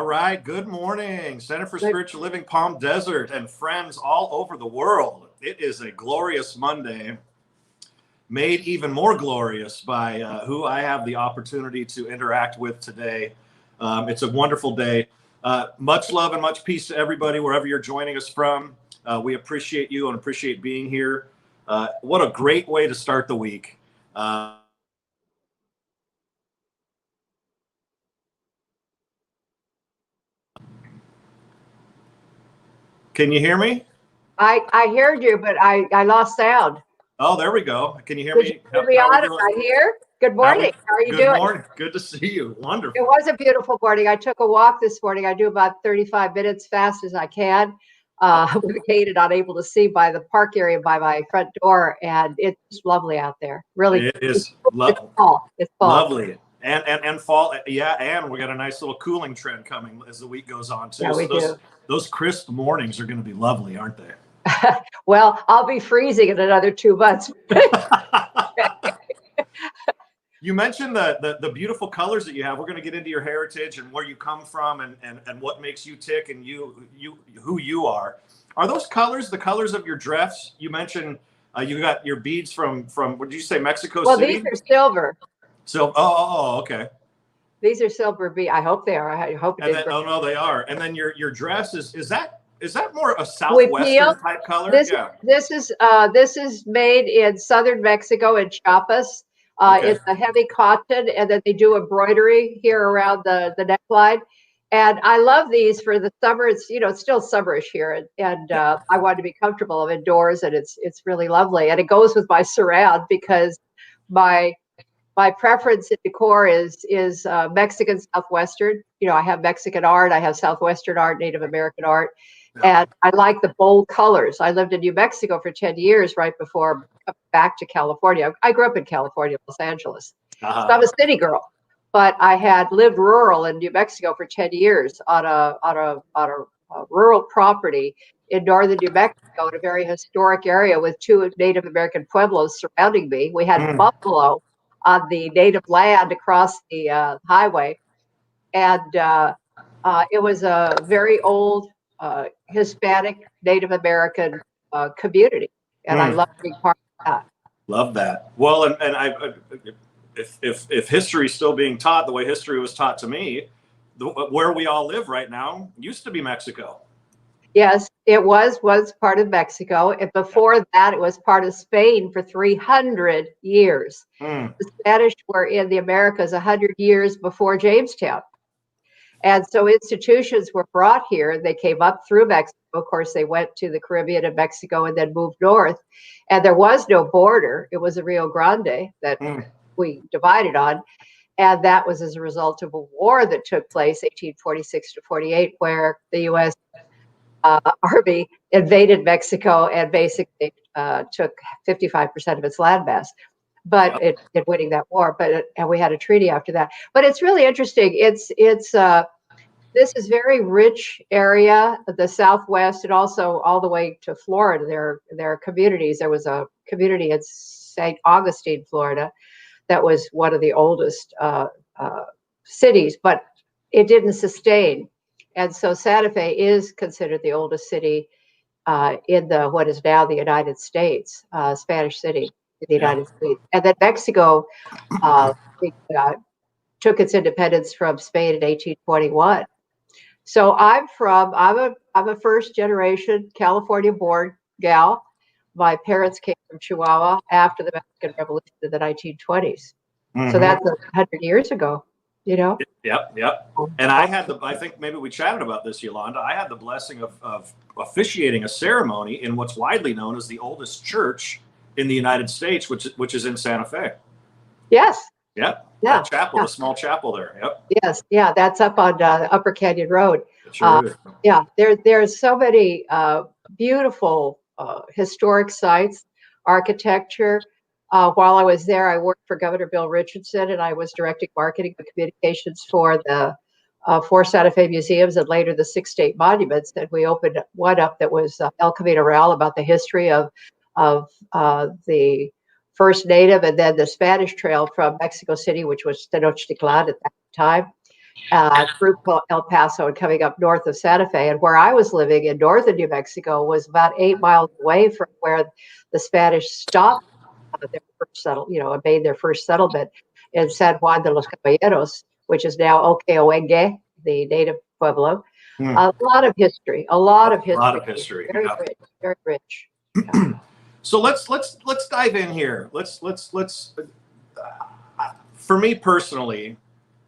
All right. Good morning, Center for Spiritual Living Palm Desert and friends all over the world. It is a glorious Monday, made even more glorious by who I have the opportunity to interact with today. It's a wonderful day. Much love and much peace to everybody, wherever you're joining us from. We appreciate you and appreciate being here. What a great way to start the week. Can you hear me? I heard you, but I lost sound. Oh, there we go. Can you hear me? How I hear. Good morning. How are you doing? Good morning. Good to see you. Wonderful. It was a beautiful morning. I took a walk this morning. I do about 35 minutes fast as I can. With Kate not able to see by the park area by my front door, and it's lovely out there. Really, it is it's fall. It's fall. Lovely. And fall, yeah, and we got a nice little cooling trend coming as the week goes on too. Yeah, we do. Those crisp mornings are going to be lovely, aren't they? Well, I'll be freezing in another 2 months. You mentioned the beautiful colors that you have. We're going to get into your heritage and where you come from and what makes you tick and who you are. Are those colors the colors of your dress? You mentioned you got your beads from what did you say, Mexico City? Well, these are silver. So, okay. These are silver beads. I hope they are. I hope. And then, oh no, they are. And then your dress is that more a southwestern type color? This is made in southern Mexico in Chiapas. Okay. It's a heavy cotton, and then they do embroidery here around the neckline. And I love these for the summer. It's it's still summerish here, and I want to be comfortable indoors, and it's really lovely. And it goes with my surround because my preference in decor is Mexican Southwestern. I have Mexican art, I have Southwestern art, Native American art, and I like the bold colors. I lived in New Mexico for 10 years right before coming back to California. I grew up in California, Los Angeles. So I'm a city girl, but I had lived rural in New Mexico for 10 years on a rural property in northern New Mexico, in a very historic area with 2 Native American pueblos surrounding me. We had buffalo on the native land across the highway. And it was a very old Hispanic Native American community. And I love being part of that. Love that. Well, and I if history is still being taught the way history was taught to me, where we all live right now used to be Mexico. Yes, it was part of Mexico. And before that, it was part of Spain for 300 years. The Spanish were in the Americas 100 years before Jamestown. And so institutions were brought here. They came up through Mexico. Of course, they went to the Caribbean and Mexico and then moved north. And there was no border. It was the Rio Grande that we divided on. And that was as a result of a war that took place, 1846 to 48, where the U.S. Army invaded Mexico and basically took 55% of its landmass, but in winning that war. And we had a treaty after that. But it's really interesting. This is very rich area, the Southwest, and also all the way to Florida. There are communities. There was a community in St. Augustine, Florida, that was one of the oldest cities, but it didn't sustain. And so Santa Fe is considered the oldest city in what is now the United States, Spanish city in the United States. And then Mexico took its independence from Spain in 1821. So I'm a first generation California born gal. My parents came from Chihuahua after the Mexican Revolution in the 1920s. So that's 100 years ago. Yep. And I think maybe we chatted about this, Yolanda. I had the blessing of officiating a ceremony in what's widely known as the oldest church in the United States, which is in Santa Fe. Yes. Yep. Yeah. A small chapel there. Yep. Yes. Yeah. That's up on Upper Canyon Road. It sure is. Yeah. There's so many beautiful historic sites, architecture. While I was there, I worked for Governor Bill Richardson, and I was directing marketing and communications for the 4 Santa Fe museums and later the 6 state monuments. And we opened one up that was El Camino Real, about the history of the first native and then the Spanish trail from Mexico City, which was Tenochtitlan at that time. through El Paso and coming up north of Santa Fe. And where I was living in northern New Mexico was about 8 miles away from where the Spanish stopped their first made their first settlement in San Juan de los Caballeros, which is now Okeowengue, the native pueblo. A lot of history, A lot of history. Very rich, very rich. Yeah. So let's dive in here. For me personally,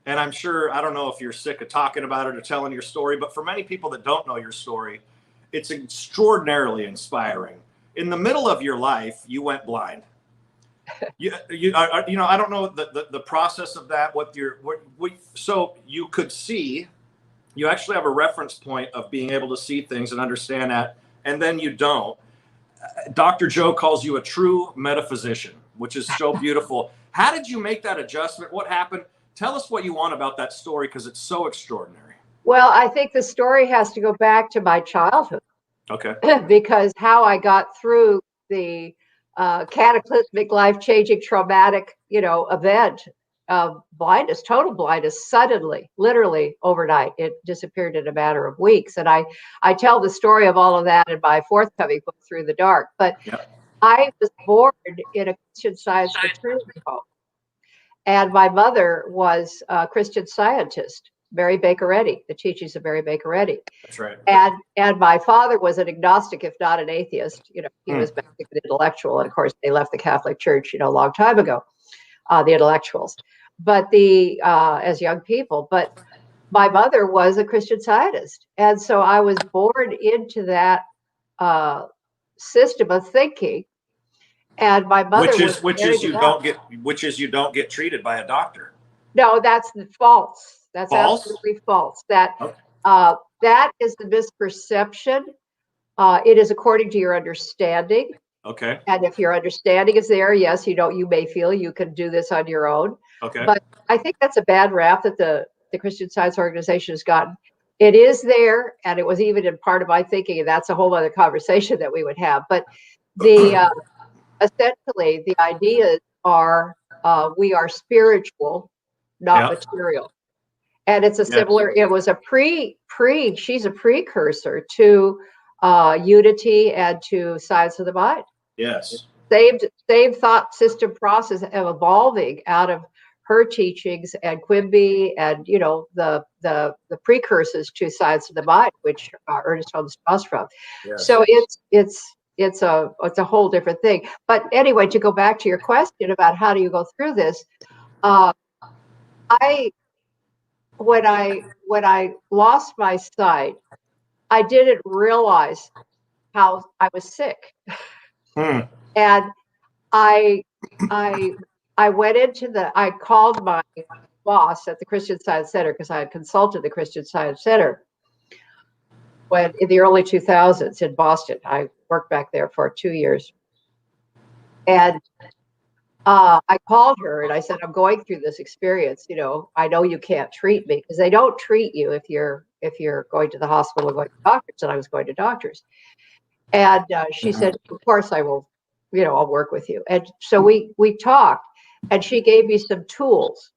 and I'm sure, I don't know if you're sick of talking about it or telling your story, but for many people that don't know your story, it's extraordinarily inspiring. In the middle of your life, you went blind. I don't know the process of that. So you could see. You actually have a reference point of being able to see things and understand that, and then you don't. Dr. Joe calls you a true metaphysician, which is so beautiful. How did you make that adjustment? What happened? Tell us what you want about that story, because it's so extraordinary. Well, I think the story has to go back to my childhood. Okay. Because how I got through the cataclysmic, life-changing, traumatic, event of blindness, total blindness, suddenly, literally overnight, it disappeared in a matter of weeks. And I tell the story of all of that in my forthcoming book, Through the Dark. But I was born in a Christian Science fraternity home. And my mother was a Christian Scientist, Mary Baker Eddy, the teachings of Mary Baker Eddy. That's right. And my father was an agnostic, if not an atheist. He was basically an intellectual. And of course, they left the Catholic Church, a long time ago, the intellectuals, but as young people. But my mother was a Christian Scientist. And so I was born into that system of thinking. And my mother you don't get treated by a doctor. No, that's false. That's false? Absolutely false. That is the misperception. It is according to your understanding. Okay. And if your understanding is there, yes, you may feel you can do this on your own. Okay. But I think that's a bad rap that the Christian Science organization has gotten. It is there, and it was even in part of my thinking, and that's a whole other conversation that we would have. But essentially, the ideas are we are spiritual, not material. And it's a similar, it was a she's a precursor to unity and to science of the mind. Yes. Same thought system process of evolving out of her teachings and Quimby and, the precursors to science of the mind, which Ernest Holmes draws from. Yes. So it's a whole different thing. But anyway, to go back to your question about how do you go through this, when I lost my sight, I didn't realize how I was sick. And I went I called my boss at the Christian Science Center, because I had consulted the Christian Science Center in the early 2000s in Boston. I worked back there for 2 years. And I called her and I said, I'm going through this experience. I know you can't treat me, because they don't treat you if you're going to the hospital or going to doctors. And I was going to doctors. And she said, of course I will, I'll work with you. And so we talked, and she gave me some tools,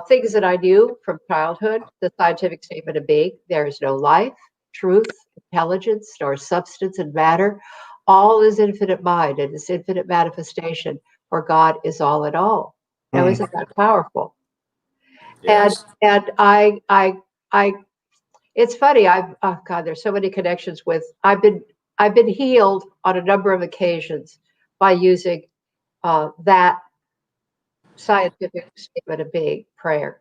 things that I knew from childhood. The scientific statement of being: there is no life, truth, intelligence, nor substance and matter. All is infinite mind and its infinite manifestation, for God is all in all. Now, isn't that powerful? Yes. And I it's funny. There's so many connections with. I've been healed on a number of occasions by using that scientific statement of being, prayer.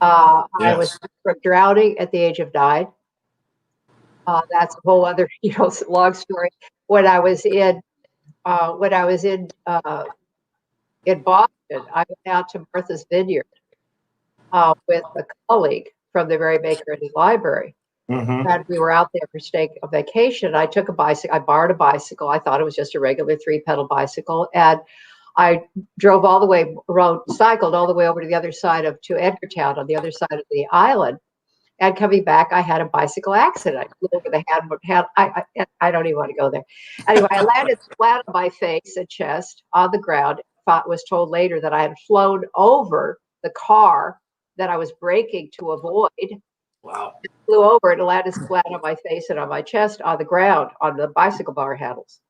I was drowning at the age of 9. That's a whole other, long story. When I was in Boston, I went out to Martha's Vineyard with a colleague from the Mary Baker Eddy Library. And we were out there for a vacation. I took a bicycle. I borrowed a bicycle. I thought it was just a regular 3-pedal bicycle. And I drove cycled all the way over to the other side to Edgartown, on the other side of the island. And coming back, I had a bicycle accident. I flew over the hand. I don't even want to go there. Anyway, I landed flat on my face and chest on the ground. Was told later that I had flown over the car that I was braking to avoid. Wow. Flew over and landed flat on my face and on my chest on the ground on the bicycle bar handles.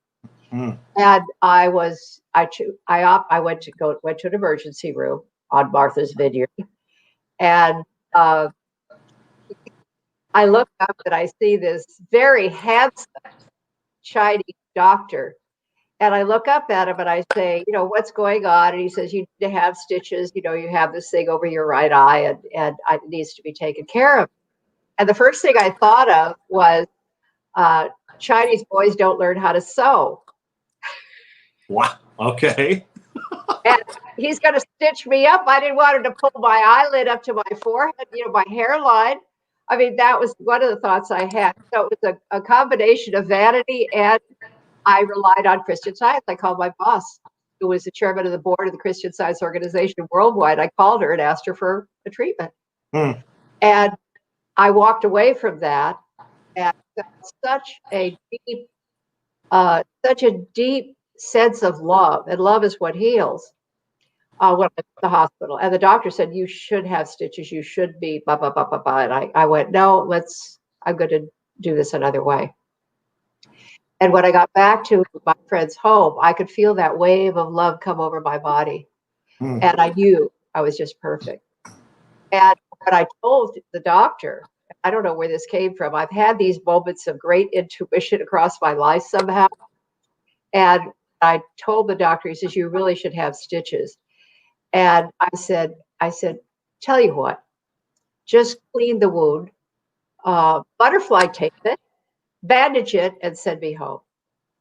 And I went to an emergency room on Martha's Vineyard, and I look up and I see this very handsome Chinese doctor. And I look up at him and I say, what's going on? And he says, you need to have stitches. You have this thing over your right eye, and it needs to be taken care of. And the first thing I thought of was Chinese boys don't learn how to sew. Wow. Okay. And he's going to stitch me up. I didn't want him to pull my eyelid up to my forehead, my hairline. I mean, that was one of the thoughts I had. So it was a combination of vanity, and I relied on Christian Science. I called my boss, who was the chairman of the board of the Christian Science Organization worldwide. I called her and asked her for a treatment. And I walked away from that and felt such a deep sense of love, and love is what heals. When I went to the hospital, and the doctor said, you should have stitches, you should be blah blah blah blah blah. And I went, no, I'm going to do this another way. And when I got back to my friend's home, I could feel that wave of love come over my body, and I knew I was just perfect. And when I told the doctor, I don't know where this came from, I've had these moments of great intuition across my life somehow. And I told the doctor, he says, you really should have stitches. And I said, tell you what, just clean the wound, butterfly tape it, bandage it, and send me home.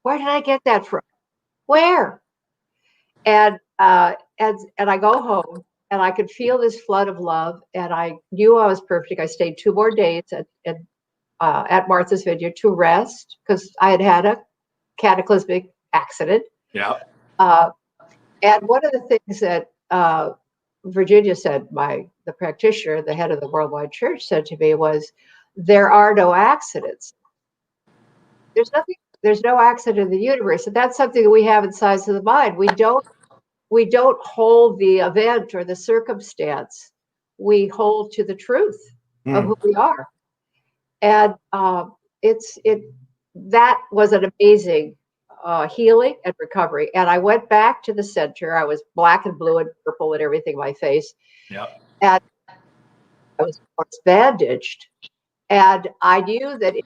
Where did I get that from? Where? And I go home, and I could feel this flood of love, and I knew I was perfect. I stayed 2 more days at Martha's Vineyard to rest, because I had had a cataclysmic accident. Yeah. And one of the things that Virginia said, the practitioner, the head of the Worldwide Church, said to me was, there are no accidents. There's no accident in the universe. And that's something that we have inside of the mind. We don't hold the event or the circumstance. We hold to the truth of who we are. And that was an amazing healing and recovery. And I went back to the center. I was black and blue and purple and everything in my face. Yep. And I was bandaged. And I knew that in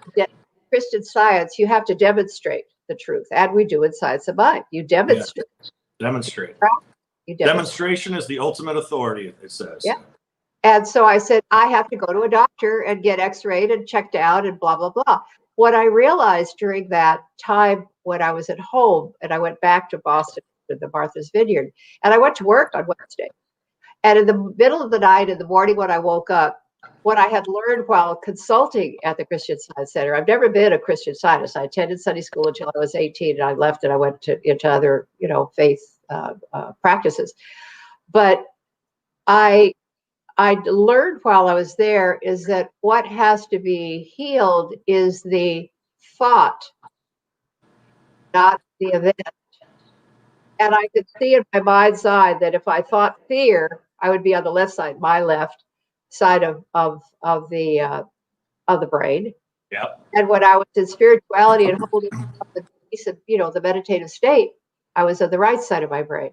Christian Science, you have to demonstrate the truth. And we do in Science of Mind. You demonstrate. Yeah. Demonstrate. You Demonstration is the ultimate authority, it says. Yeah. And so I said, I have to go to a doctor and get x-rayed and checked out and blah, blah, blah. What I realized during that time when I was at home, and I went back to Boston to the Martha's Vineyard, and I went to work on Wednesday. And in the middle of the night, in the morning when I woke up, what I had learned while consulting at the Christian Science Center, I've never been a Christian Scientist. I attended Sunday school until I was 18, and I left and I went into other, faith practices. But I learned while I was there is that what has to be healed is the thought, not the event. And I could see in my mind's eye that if I thought fear, I would be on the left side, my left side of the brain. Yep. And when I was in spirituality and holding the peace of, the meditative state, I was on the right side of my brain.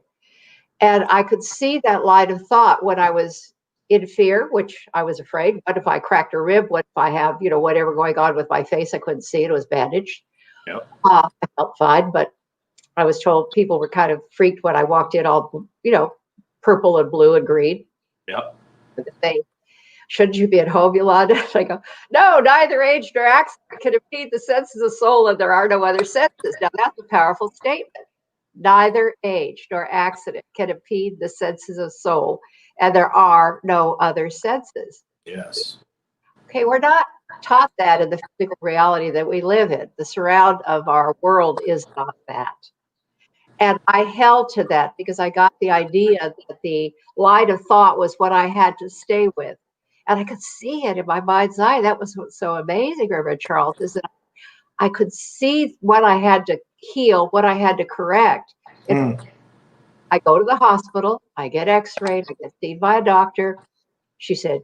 And I could see that line of thought when I was in fear, which I was afraid. What if I cracked a rib? What if I have, whatever going on with my face? I couldn't see it. It was bandaged. Yep. I felt fine, but I was told people were kind of freaked when I walked in all, purple and blue and green. Yep. The thing. Shouldn't you be at home, Yolanda? I go, no, neither age nor accident can impede the senses of soul, and there are no other senses. Now, that's a powerful statement. Neither age nor accident can impede the senses of soul, and there are no other senses. Yes. Okay, we're not taught that in the physical reality that we live in. The surround of our world is not that. And I held to that because I got the idea that the line of thought was what I had to stay with. And I could see it in my mind's eye. That was what's so amazing, Reverend Charles, is that I could see what I had to heal, what I had to correct. I go to the hospital, I get x-rayed, I get seen by a doctor, She said,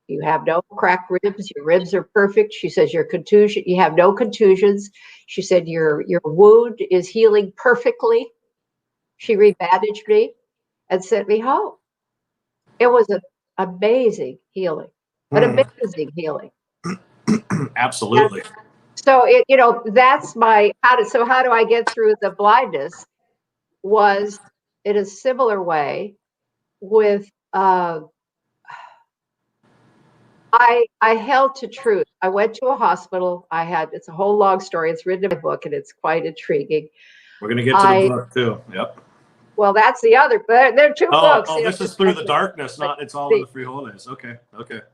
you have no cracked ribs. Your ribs are perfect. She says, you have no contusions. She said, your wound is healing perfectly. She rebandaged me and sent me home. It was an amazing healing, an amazing healing. Absolutely. And so that's how do I get through the blindness? Was in a similar way with I held to truth. I went to a hospital. It's a whole long story. It's written in my book and it's quite intriguing. We're going to get to the book too. Yep. Well, that's the other, but there are two books. Oh, this is Through the Darkness, not It's All in the Frijoles. Okay.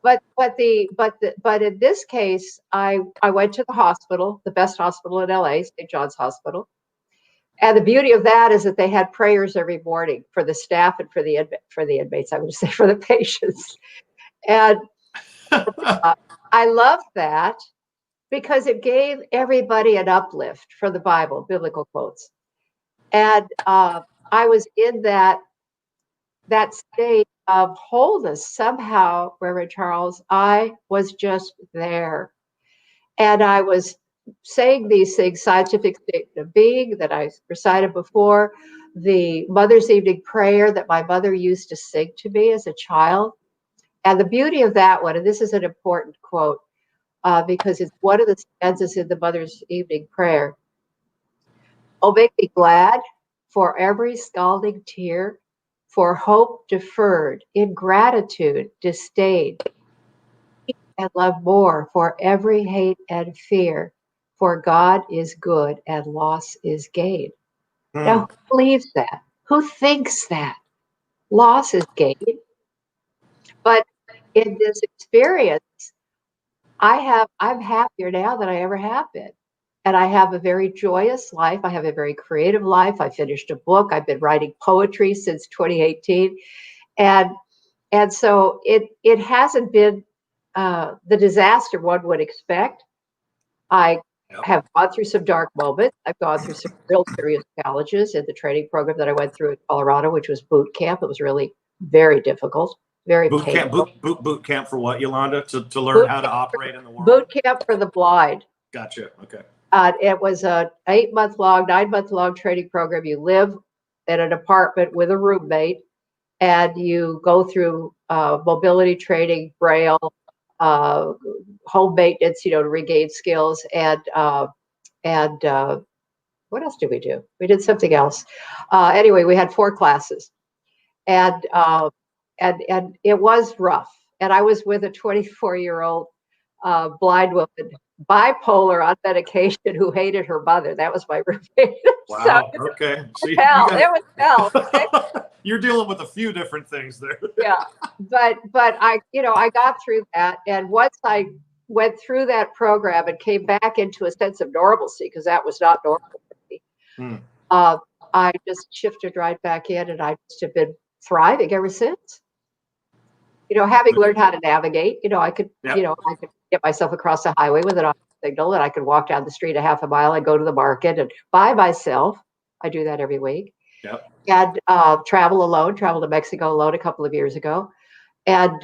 But in this case, I went to the hospital, the best hospital in LA, St. John's Hospital. And the beauty of that is that they had prayers every morning for the staff and for the inmates. I would say for the patients. And I loved that because it gave everybody an uplift from the Bible, biblical quotes. And I was in that state of wholeness somehow, Reverend Charles. I was just there. And I was saying these things, scientific state of being that I recited before, the Mother's Evening Prayer that my mother used to sing to me as a child. And the beauty of that one, and this is an important quote, because it's one of the stanzas in the Mother's Evening Prayer. Oh, make me glad for every scalding tear, for hope deferred, ingratitude disdained, and love more for every hate and fear, for God is good and loss is gain. Now, who believes that? Who thinks that? Loss is gain. But in this experience, I'm happier now than I ever have been. And I have a very joyous life. I have a very creative life. I finished a book. I've been writing poetry since 2018. And so it hasn't been the disaster one would expect. I have gone through some dark moments. I've gone through some real serious challenges in the training program that I went through in Colorado, which was boot camp. It was really very difficult, very painful. Boot camp for what, Yolanda? To learn how to operate in the world? Boot camp for the blind. Gotcha. Okay. It was a 9-month-long training program. You live in an apartment with a roommate, and you go through mobility training, Braille, home maintenance, to regain skills, and what else did we do? We did something else. Anyway, we had 4 classes, and it was rough. And I was with a 24-year-old blind woman, bipolar on medication, who hated her mother. That was my roommate. Wow. So, okay. See, it was hell. Okay? You're dealing with a few different things there. Yeah, but I got through that, and once I went through that program and came back into a sense of normalcy, because that was not normal for me, I just shifted right back in, and I just have been thriving ever since. Having learned how to navigate, I could get myself across the highway with an off signal, and I could walk down the street a half a mile and go to the market and by myself. I do that every week. Yep. And travel to Mexico alone a couple of years ago. And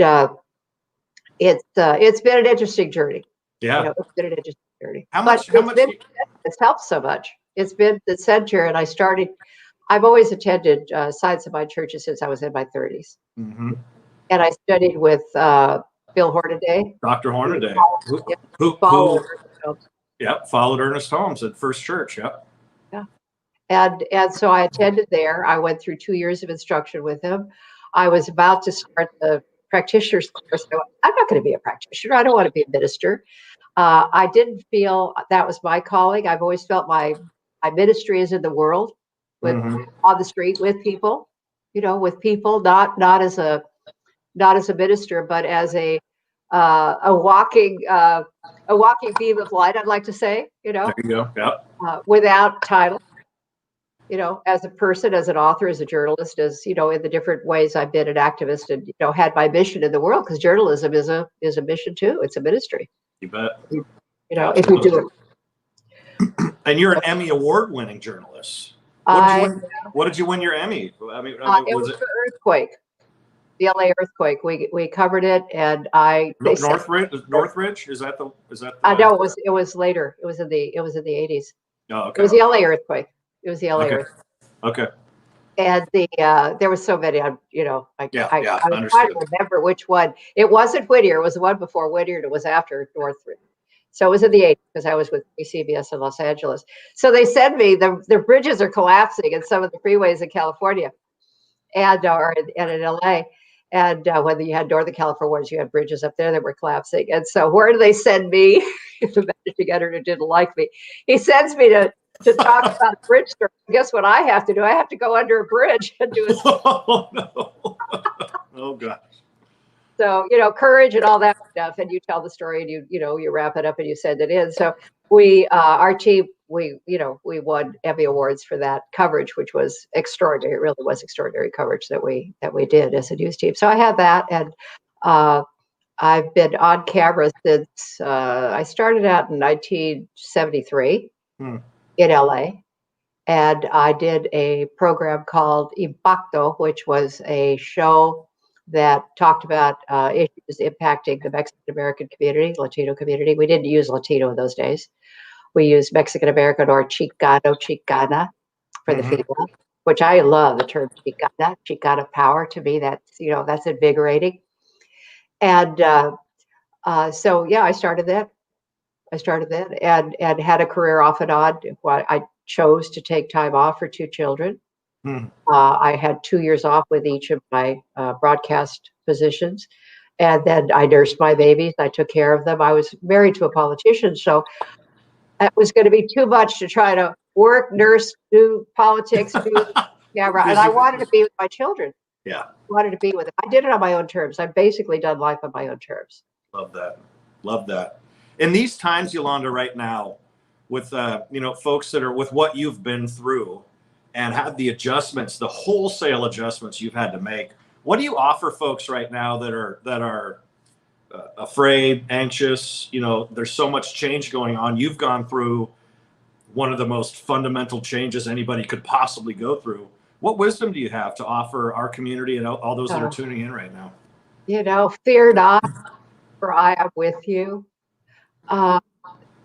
it's been an interesting journey. Yeah. It's been an interesting journey. It's helped so much. It's been the center, and I've always attended Science of Mind churches since I was in my 30s. Mm-hmm. And I studied with Bill Hornaday. Dr. Hornaday. Who followed Ernest Holmes at First Church. Yep. Yeah. And so I attended there. I went through 2 years of instruction with him. I was about to start the practitioner's course. I'm not going to be a practitioner. I don't want to be a minister. I didn't feel that was my calling. I've always felt my ministry is in the world, on the street with people, not as a minister, but as a walking beam of light, I'd like to say, There you go. Yeah. Without title, as a person, as an author, as a journalist, as, in the different ways I've been an activist and, had my mission in the world, because journalism is a mission too. It's a ministry. You bet. If you do it. And you're an Emmy award-winning journalist. What did you win your Emmy? I mean, it was for Earthquake. The LA earthquake. We covered it, and they said Northridge, is that the no, it was later. It was in the 80s. Oh, okay. It was the LA earthquake. It was the LA earthquake. Okay. And there were so many. I was understood. trying to remember which one. It wasn't Whittier. It was the one before Whittier. It was after Northridge. So it was in the 80s because I was with CBS in Los Angeles. So they sent me the bridges are collapsing in some of the freeways in California, and in LA. And when you had Northern California, you had bridges up there that were collapsing. And so where do they send me? The managing editor didn't like me. He sends me to talk about a bridge story. Guess what I have to do? I have to go under a bridge and do a Oh, no. Oh, gosh. So, courage and all that stuff. And you tell the story and you wrap it up and you send it in. So our team, we won Emmy Awards for that coverage, which was extraordinary. It really was extraordinary coverage that we did as a news team. So I had that. And I've been on camera since I started out in 1973 in LA. And I did a program called Impacto, which was a show that talked about issues impacting the Mexican American community, Latino community. We didn't use Latino in those days. We used Mexican American or Chicana for the female, which I love the term Chicana power. To me, that's invigorating. And so, yeah, I started that and had a career off and on. I chose to take time off for 2 children. I had 2 years off with each of my broadcast positions. And then I nursed my babies. I took care of them. I was married to a politician, so it was going to be too much to try to work, nurse, do politics, do camera. And I wanted to be with my children. Yeah. I wanted to be with them. I did it on my own terms. I've basically done life on my own terms. Love that. Love that. In these times, Yolanda, right now, with folks that are with what you've been through and have the adjustments, the wholesale adjustments you've had to make, what do you offer folks right now that are afraid, anxious? There's so much change going on. You've gone through one of the most fundamental changes anybody could possibly go through. What wisdom do you have to offer our community and all those that are tuning in right now? Fear not, for I am with you.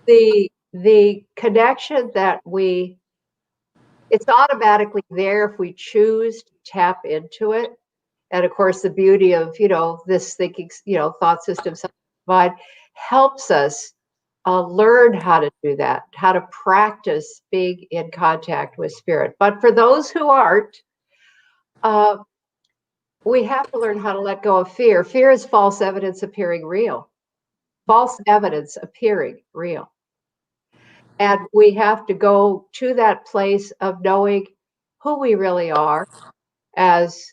The connection that it's automatically there if we choose to tap into it. And of course, the beauty of, this thinking, thought system mind helps us learn how to do that, how to practice being in contact with spirit. But for those who aren't, we have to learn how to let go of fear. Fear is false evidence appearing real. False evidence appearing real. And we have to go to that place of knowing who we really are as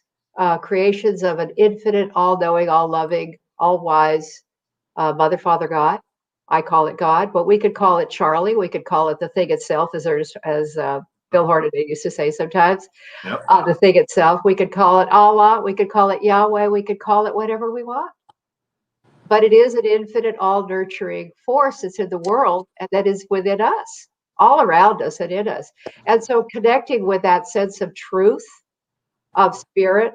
creations of an infinite, all-knowing, all-loving, all-wise Mother, Father, God. I call it God, but we could call it Charlie. We could call it the thing itself, as Bill Hornaday used to say sometimes. Yep. The thing itself. We could call it Allah. We could call it Yahweh. We could call it whatever we want. But it is an infinite, all-nurturing force that's in the world and that is within us, all around us and in us. And so connecting with that sense of truth, of spirit,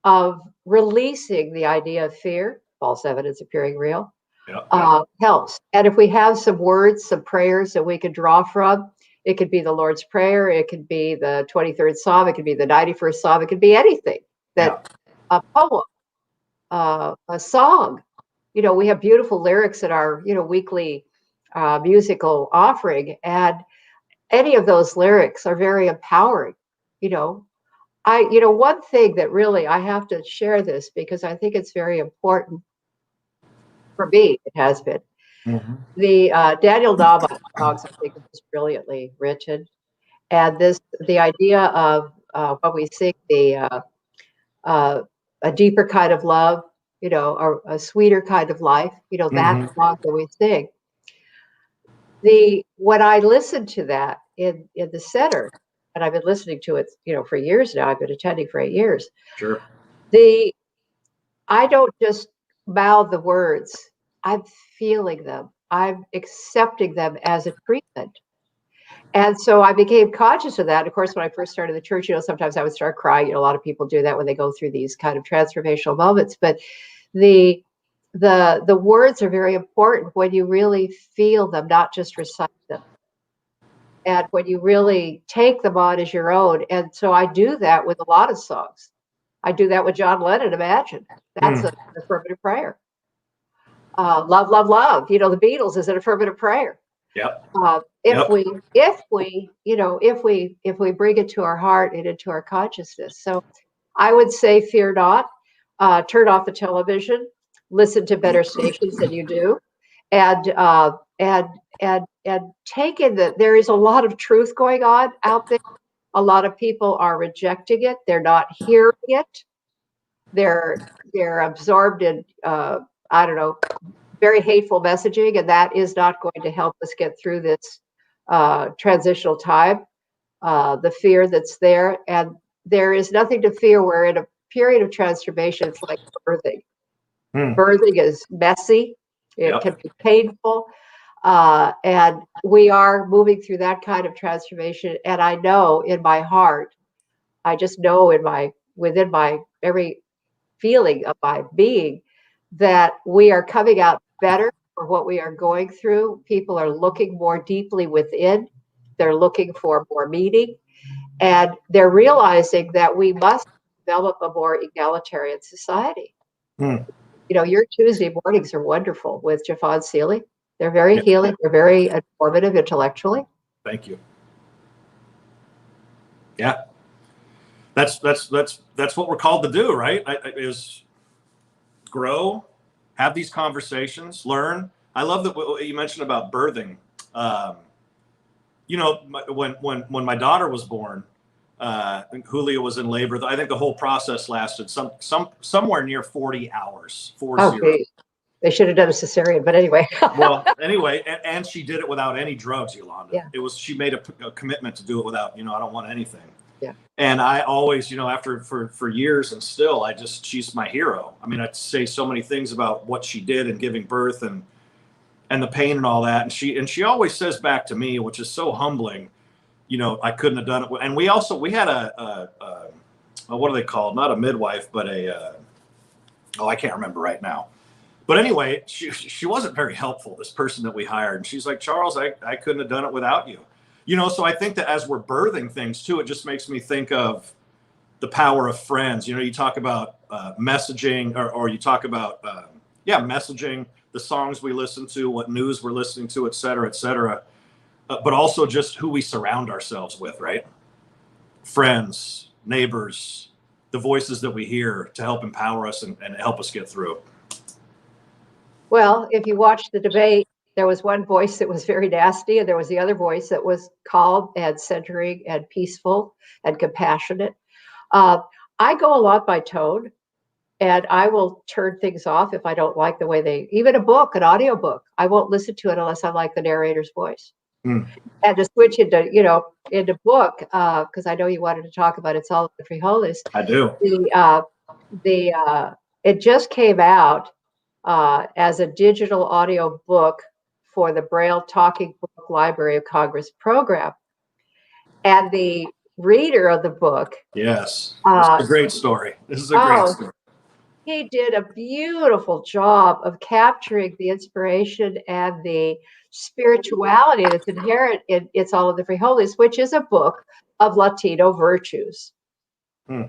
of releasing the idea of fear, false evidence appearing real, helps. And if we have some words, some prayers that we could draw from, it could be the Lord's Prayer, it could be the 23rd Psalm, it could be the 91st Psalm, it could be anything, a poem, a song. We have beautiful lyrics in our, weekly musical offering, and any of those lyrics are very empowering. One thing that really, I have to share this because I think it's very important for me. It has been. The Daniel Nava songs, I think, is brilliantly written, and the idea of when we sing a deeper kind of love, or a sweeter kind of life, that song that we sing. When I listened to that in the center, and I've been listening to it, for years now. I've been attending for 8 years. Sure. I don't just mouth the words. I'm feeling them. I'm accepting them as a treatment. And so I became conscious of that. Of course, when I first started the church, sometimes I would start crying. A lot of people do that when they go through these kind of transformational moments. But the words are very important when you really feel them, not just recite them. And when you really take them on as your own. And so I do that with a lot of songs. I do that with John Lennon, Imagine. That's an affirmative prayer. Love, love, love. The Beatles is an affirmative prayer. Yep. If we bring it to our heart and into our consciousness. So I would say, fear not. Turn off the television. Listen to better stations than you do, and take in that there is a lot of truth going on out there. A lot of people are rejecting it. They're not hearing it. They're absorbed in I don't know, very hateful messaging, and that is not going to help us get through this transitional time. The fear that's there, and there is nothing to fear. We're in a period of transformation. It's like birthing. Birthing is messy. It can be painful. And we are moving through that kind of transformation. And I know in my heart, I just know within my every feeling of my being, that we are coming out better for what we are going through. People are looking more deeply within. They're looking for more meaning. And they're realizing that we must develop a more egalitarian society. Your Tuesday mornings are wonderful with Javon Seeley. They're very healing. They're very informative intellectually. Thank you. Yeah. That's what we're called to do, right? Is grow, have these conversations, learn. I love that what you mentioned about birthing. When my daughter was born, Julia was in labor. I think the whole process lasted somewhere near 40 hours. 40. Geez. They should have done a cesarean, but anyway. Well, anyway, and she did it without any drugs, Yolanda. Yeah. She made a commitment to do it without, I don't want anything. Yeah. And I always, for years and still, she's my hero. I mean, I'd say so many things about what she did in giving birth and the pain and all that. And she always says back to me, which is so humbling, I couldn't have done it. And we had a what are they called? Not a midwife, but I can't remember right now. But anyway, she wasn't very helpful, this person that we hired. And she's like, Charles, I couldn't have done it without you. So I think that as we're birthing things too, it just makes me think of the power of friends. You talk about messaging or you talk about, messaging, the songs we listen to, what news we're listening to, et cetera, but also just who we surround ourselves with, right? Friends, neighbors, the voices that we hear to help empower us and help us get through. Well, if you watch the debate, there was one voice that was very nasty, and there was the other voice that was calm and centering and peaceful and compassionate. I go a lot by tone, and I will turn things off if I don't like the way even a book, an audio book, I won't listen to it unless I like the narrator's voice. And to switch into book, because I know you wanted to talk about It's All in the Frijoles. I do. It just came out as a digital audio book for the Braille Talking Book Library of Congress program. And the reader of the book. Yes. This is a great story. He did a beautiful job of capturing the inspiration and the spirituality that's inherent in It's All in the Frijoles, which is a book of Latino virtues.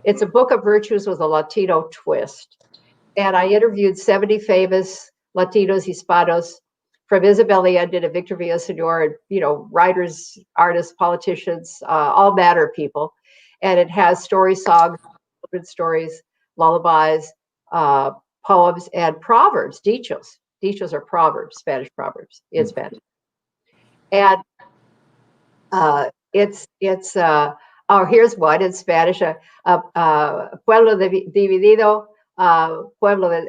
It's a book of virtues with a Latino twist. And I interviewed 70 famous Latinos, Hispanos, from Isabel Allende to Victor Villaseñor, and writers, artists, politicians, all manner of people. And it has story songs, children's stories, lullabies, poems, and proverbs, dichos. Dichos are proverbs, Spanish proverbs in Spanish. And here's one in Spanish: pueblo dividido. Pueblo,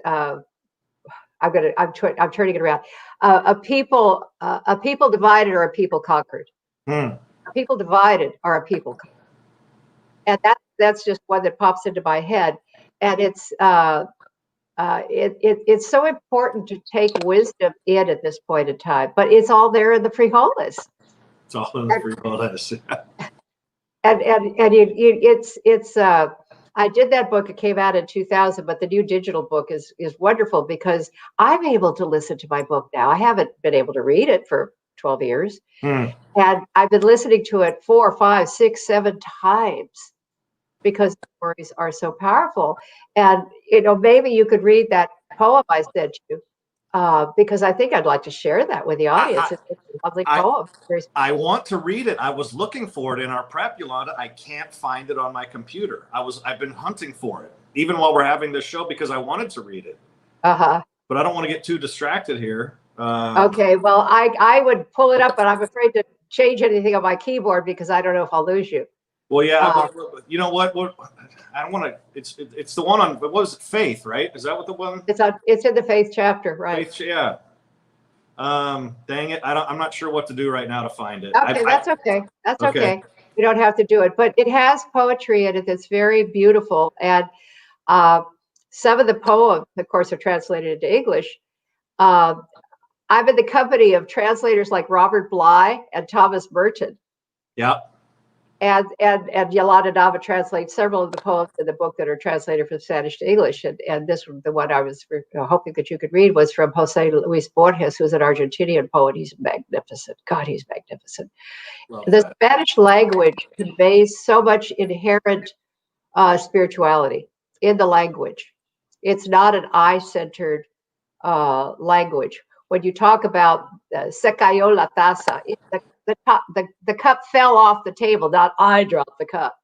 I'm turning it around. A people divided or a people conquered. A people divided or a people conquered. And that's just one that pops into my head. And it's so important to take wisdom in at this point in time. But it's all there in the frijoles. It's all in the frijoles. And it's I did that book. It came out in 2000, but the new digital book is wonderful because I'm able to listen to my book now. I haven't been able to read it for 12 years. And I've been listening to it 4, 5, 6, 7 times because the stories are so powerful. And, maybe you could read that poem I sent you because I think I'd like to share that with the audience. It's a lovely poem. I want to read it. I was looking for it in our prep, Yolanda. I can't find it on my computer. I've been hunting for it, even while we're having this show, because I wanted to read it. But I don't want to get too distracted here. Okay, well, I would pull it up, but I'm afraid to change anything on my keyboard because I don't know if I'll lose you. Well, yeah, you know what? I don't want to. It's the one on. What was it? Faith, right? Is that what the one? It's in the Faith chapter, right? Faith, yeah. Dang it! I'm not sure what to do right now to find it. Okay, that's okay. That's okay. You don't have to do it, but it has poetry in it that's very beautiful, and some of the poems, of course, are translated into English. I'm in the company of translators like Robert Bly and Thomas Merton. Yeah. And Yolanda Nava translates several of the poems in the book that are translated from Spanish to English. And this, the one I was hoping that you could read, was from Jose Luis Borges, who's an Argentinian poet. He's magnificent. God, he's magnificent. The Spanish language conveys so much inherent spirituality in the language. It's not an I-centered language. When you talk about se cayó la taza, the cup fell off the table, not I dropped the cup.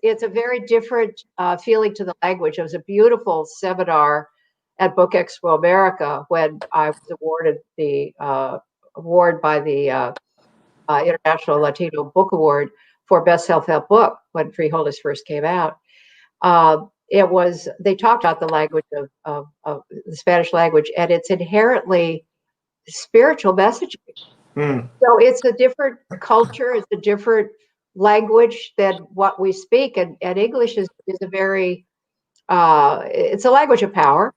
It's a very different feeling to the language. It was a beautiful seminar at Book Expo America when I was awarded the award by the International Latino Book Award for Best Self-Help Book when Frijoles first came out. They talked about the language of the Spanish language, and it's inherently spiritual messaging. So it's a different culture, it's a different language than what we speak, and English is a very it's a language of power,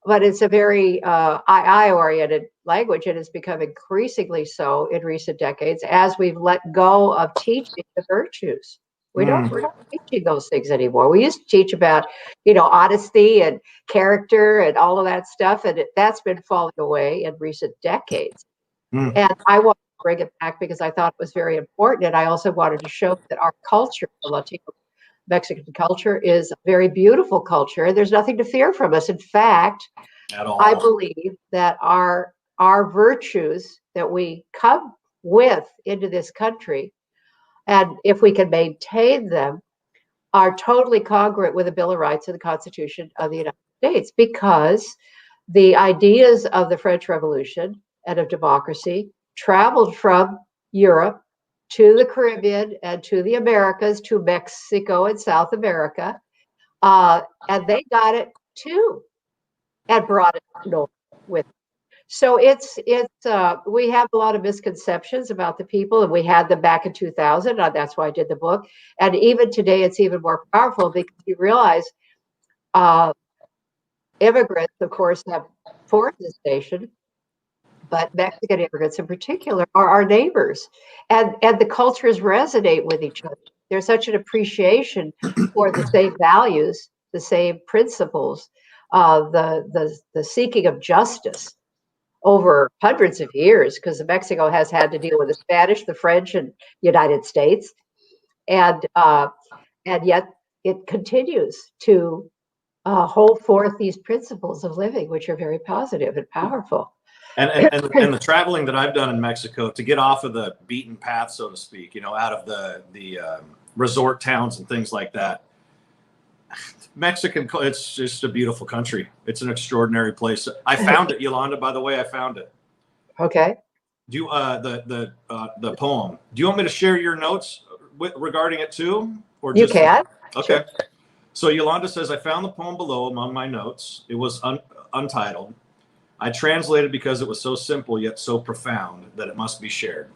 but it's a very I-oriented language, and it's become increasingly so in recent decades as we've let go of teaching the virtues. We're not teaching those things anymore. We used to teach about, honesty and character and all of that stuff, and that's been falling away in recent decades. And I wanted to bring it back because I thought it was very important, and I also wanted to show that our culture, the Latino Mexican culture, is a very beautiful culture, and there's nothing to fear from us. In fact, I believe that our virtues that we come with into this country, and if we can maintain them, are totally congruent with the Bill of Rights and the Constitution of the United States, because the ideas of the French Revolution and of democracy traveled from Europe to the Caribbean and to the Americas, to Mexico and South America, and they got it too, and brought it north with them. So we have a lot of misconceptions about the people, and we had them back in 2000. That's why I did the book. And even today, it's even more powerful because you realize immigrants, of course, have formed this nation, but Mexican immigrants in particular are our neighbors, and the cultures resonate with each other. There's such an appreciation for the same values, the same principles, the seeking of justice over hundreds of years, because Mexico has had to deal with the Spanish, the French, and United States, and yet it continues to hold forth these principles of living, which are very positive and powerful. And the traveling that I've done in Mexico to get off of the beaten path, so to speak, out of the resort towns and things like that. It's just a beautiful country. It's an extraordinary place. I found it, Yolanda, by the way. I found it. Okay. Do you the poem? Do you want me to share your notes regarding it too, or you can? Okay. Sure. So Yolanda says, I found the poem below among my notes. It was untitled. I translated because it was so simple yet so profound that it must be shared.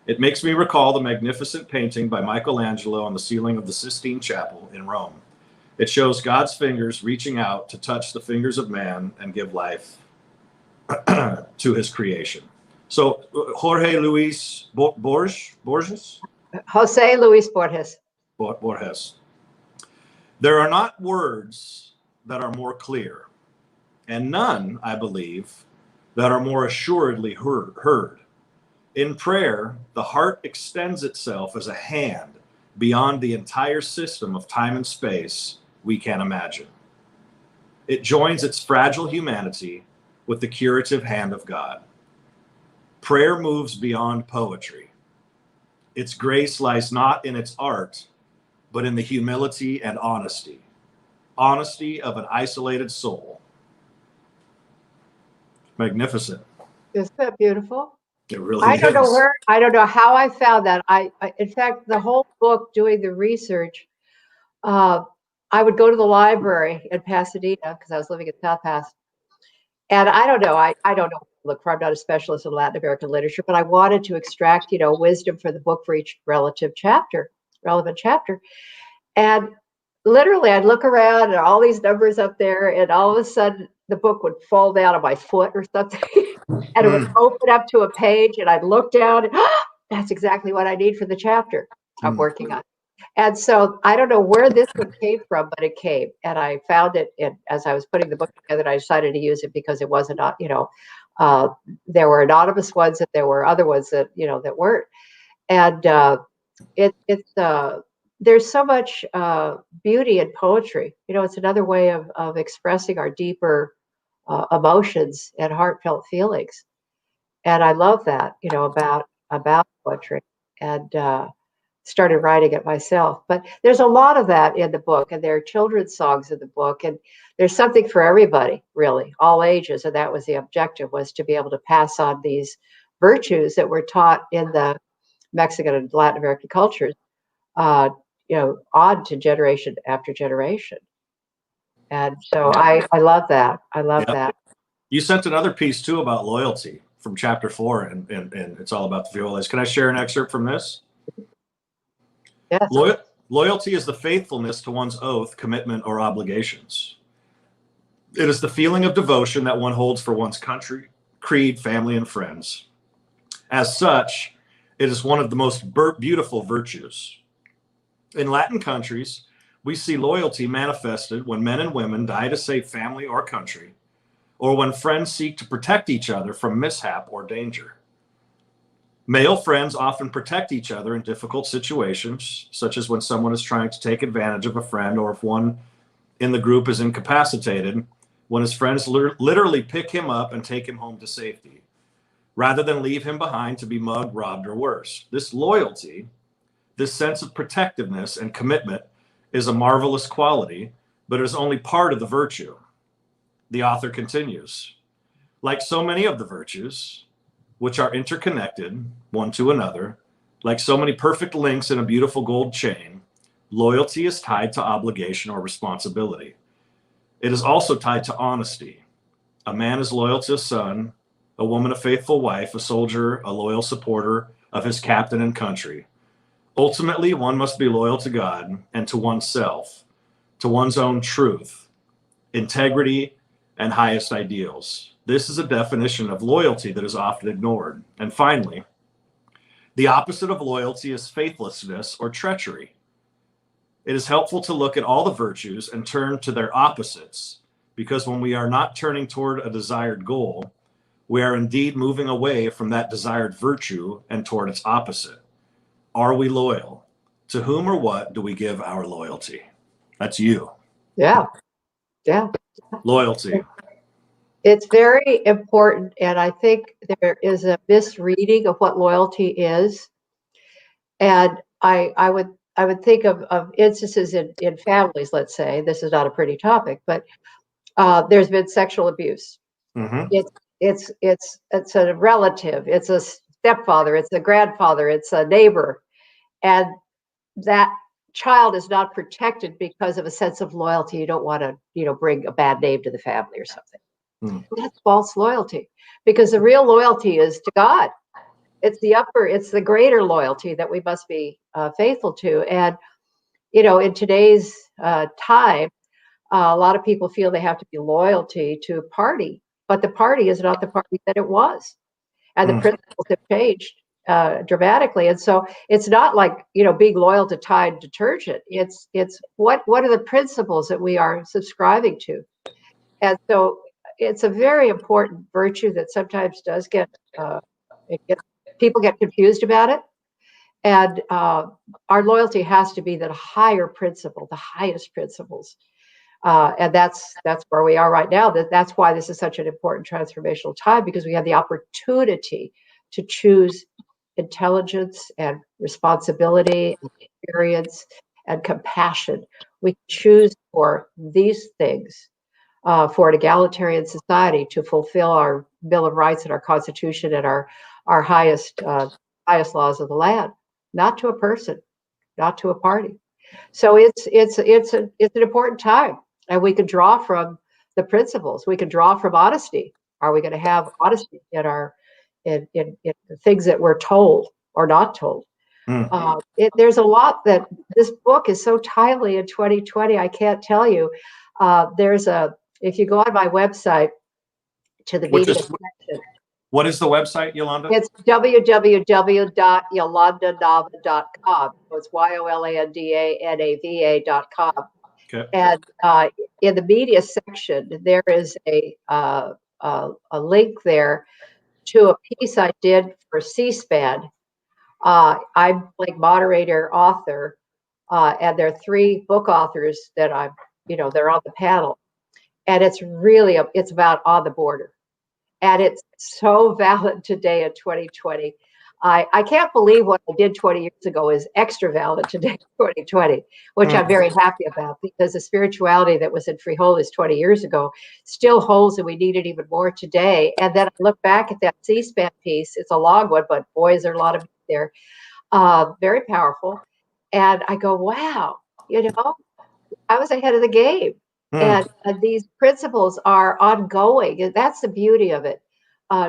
It makes me recall the magnificent painting by Michelangelo on the ceiling of the Sistine Chapel in Rome. It shows God's fingers reaching out to touch the fingers of man and give life to his creation. So Jorge Luis Borges? Jose Luis Borges. Borges. There are not words that are more clear, and none, I believe, that are more assuredly heard. In prayer, the heart extends itself as a hand beyond the entire system of time and space we can imagine. It joins its fragile humanity with the curative hand of God. Prayer moves beyond poetry. Its grace lies not in its art, but in the humility and honesty of an isolated soul. Magnificent. Isn't that beautiful? It really I don't know is. where, I don't know how I found that. In fact, the whole book, doing the research, I would go to the library in Pasadena because I was living in South Pass. And I don't know, I don't know what to look for. I'm not a specialist in Latin American literature, but I wanted to extract, wisdom for the book for each relevant chapter. And literally I'd look around and all these numbers up there, and all of a sudden the book would fall down on my foot or something. And it would open up to a page, and I'd look down, and that's exactly what I need for the chapter I'm working on. And so I don't know where this one came from, but it came, and I found it as I was putting the book together. I decided to use it because it wasn't, there were anonymous ones, and there were other ones that that weren't. And there's so much beauty in poetry. It's another way of expressing our deeper emotions and heartfelt feelings. And I love that, about poetry, and started writing it myself. But there's a lot of that in the book, and there are children's songs in the book, and there's something for everybody, really, all ages. And that was the objective, was to be able to pass on these virtues that were taught in the Mexican and Latin American cultures, on to generation after generation. And so I love that. I love that. You sent another piece too about loyalty from chapter 4, and it's all about the violas. Can I share an excerpt from this? Yes. Loyalty is the faithfulness to one's oath, commitment, or obligations. It is the feeling of devotion that one holds for one's country, creed, family, and friends. As such, it is one of the most beautiful virtues. In Latin countries, we see loyalty manifested when men and women die to save family or country, or when friends seek to protect each other from mishap or danger. Male friends often protect each other in difficult situations, such as when someone is trying to take advantage of a friend, or if one in the group is incapacitated, when his friends literally pick him up and take him home to safety, rather than leave him behind to be mugged, robbed, or worse. This loyalty, this sense of protectiveness and commitment, is a marvelous quality, but it is only part of the virtue. The author continues, like so many of the virtues, which are interconnected one to another, like so many perfect links in a beautiful gold chain, loyalty is tied to obligation or responsibility. It is also tied to honesty. A man is loyal to his son, a woman a faithful wife, a soldier a loyal supporter of his captain and country. Ultimately, one must be loyal to God and to oneself, to one's own truth, integrity, and highest ideals. This is a definition of loyalty that is often ignored. And finally, the opposite of loyalty is faithlessness or treachery. It is helpful to look at all the virtues and turn to their opposites, because when we are not turning toward a desired goal, we are indeed moving away from that desired virtue and toward its opposite. Are we loyal? To whom or what do we give our loyalty? That's you. Yeah. Yeah. Loyalty. It's very important, and I think there is a misreading of what loyalty is. And I would think of instances in families. Let's say, this is not a pretty topic, but there's been sexual abuse. Mm-hmm. It's a relative, it's a stepfather, it's a grandfather, it's a neighbor, and that child is not protected because of a sense of loyalty. You don't want to, bring a bad name to the family or something. That's false loyalty, because the real loyalty is to God. It's the greater loyalty that we must be faithful to. And, in today's time, a lot of people feel they have to be loyalty to a party, but the party is not the party that it was. and the principles have changed dramatically. And so it's not like, being loyal to Tide detergent. It's what are the principles that we are subscribing to? And so it's a very important virtue that sometimes does people get confused about it. And our loyalty has to be the higher principle, the highest principles. And that's where we are right now. That's why this is such an important transformational time, because we have the opportunity to choose intelligence and responsibility and experience and compassion. We choose for these things for an egalitarian society, to fulfill our Bill of Rights and our Constitution and our highest laws of the land, not to a person, not to a party. So it's an important time, and we can draw from the principles. We can draw from honesty. Are we going to have honesty in our in the things that we're told or not told? There's a lot that this book is so timely in 2020. I can't tell you. If you go on my website to the media section. What is the website, Yolanda? It's www.yolandanava.com. So it's YOLANDANAVA.com. Okay. And in the media section, there is a link there to a piece I did for C-SPAN. I'm like moderator, author, and there are 3 book authors that they're on the panel. And it's about on the border. And it's so valid today in 2020. I can't believe what I did 20 years ago is extra valid today in 2020, which I'm very happy about, because the spirituality that was in Frijoles 20 years ago still holds, and we need it even more today. And then I look back at that C-SPAN piece. It's a long one, but boy, is there a lot of it there. Very powerful. And I go, wow, I was ahead of the game. And these principles are ongoing. And that's the beauty of it.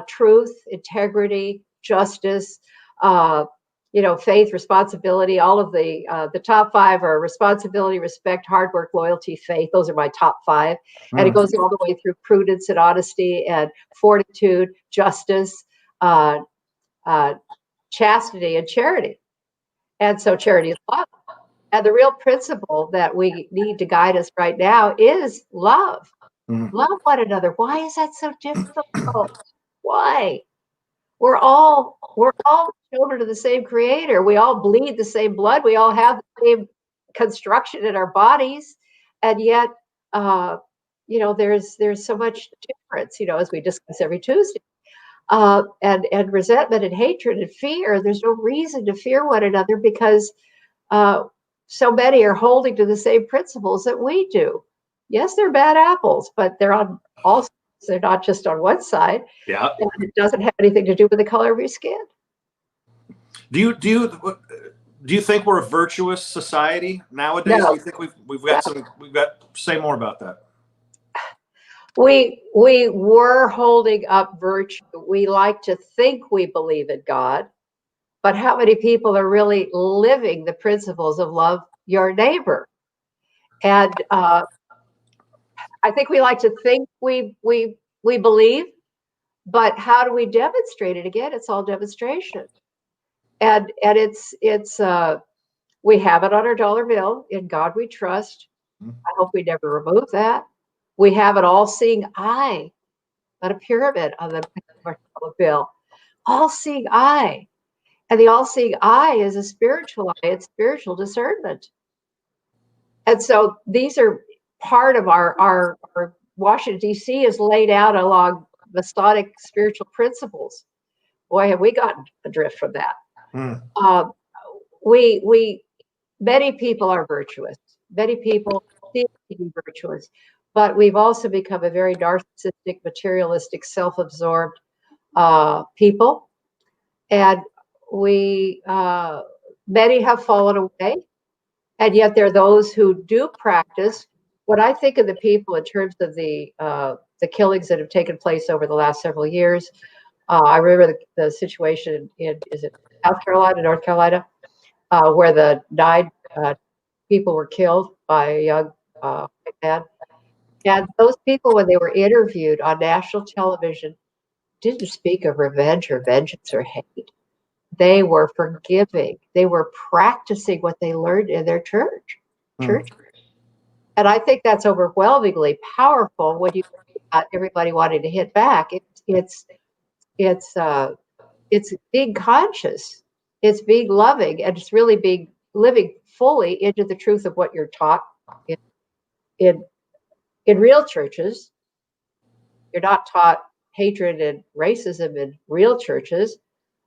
Truth, integrity, justice, faith, responsibility. All of the top 5 are responsibility, respect, hard work, loyalty, faith. Those are my top 5. And it goes all the way through prudence and honesty and fortitude, justice, chastity, and charity. And so charity is love. And the real principle that we need to guide us right now is love. Love one another. Why is that so difficult? Why? We're all children of the same creator. We all bleed the same blood. We all have the same construction in our bodies. And yet, there's so much difference, as we discuss every Tuesday. And resentment and hatred and fear. There's no reason to fear one another, because so many are holding to the same principles that we do. Yes, they're bad apples, but they're on all sides. They're not just on one side. Yeah. And it doesn't have anything to do with the color of your skin. Do you think we're a virtuous society nowadays? No. Do you think we've got say more about that? We were holding up virtue. We like to think we believe in God, but how many people are really living the principles of love your neighbor? And I think we like to think we believe, but how do we demonstrate it? Again, it's all demonstration. And it's we have it on our dollar bill. In God we trust. I hope we never remove that. We have an all-seeing eye on a pyramid on the dollar bill. All-seeing eye. And the all-seeing eye is a spiritual eye. It's spiritual discernment. And so these are part of our Washington, D.C. is laid out along Masonic spiritual principles. Boy, have we gotten adrift from that. Many people are virtuous. Many people seem to be virtuous. But we've also become a very narcissistic, materialistic, self-absorbed people. And many have fallen away. And yet there are those who do practice. What I think of the people in terms of the killings that have taken place over the last several years, I remember the situation is it South Carolina, North Carolina, where the 9 people were killed by a young white man. And those people, when they were interviewed on national television, didn't speak of revenge or vengeance or hate. They were forgiving. They were practicing what they learned in their church. And I think that's overwhelmingly powerful when you think about everybody wanting to hit back. It's being conscious. It's being loving, and it's really being living fully into the truth of what you're taught in in real churches. You're not taught hatred and racism in real churches,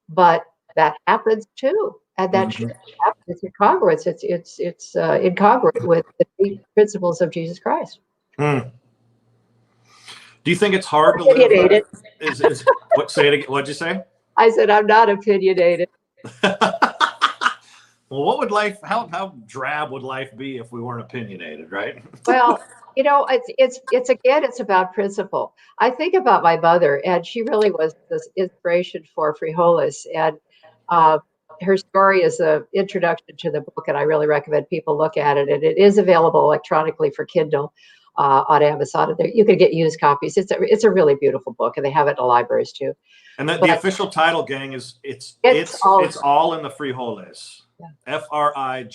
but that happens too, and that should happen. It's incongruous. It's incongruent with the deep principles of Jesus Christ. Do you think it's hard to Opinionated. live? What? Say it again. What'd you say? I said I'm not opinionated. Well, what would life? How drab would life be if we weren't opinionated, right? Well, it's about principle. I think about my mother, and she really was this inspiration for frijoles. And her story is an introduction to the book, and I really recommend people look at it. And it is available electronically for Kindle on Amazon. You can get used copies. It's a really beautiful book, and they have it in the libraries too. And the official title, gang, is it's all in the frijoles. Yeah. FRIJOLES,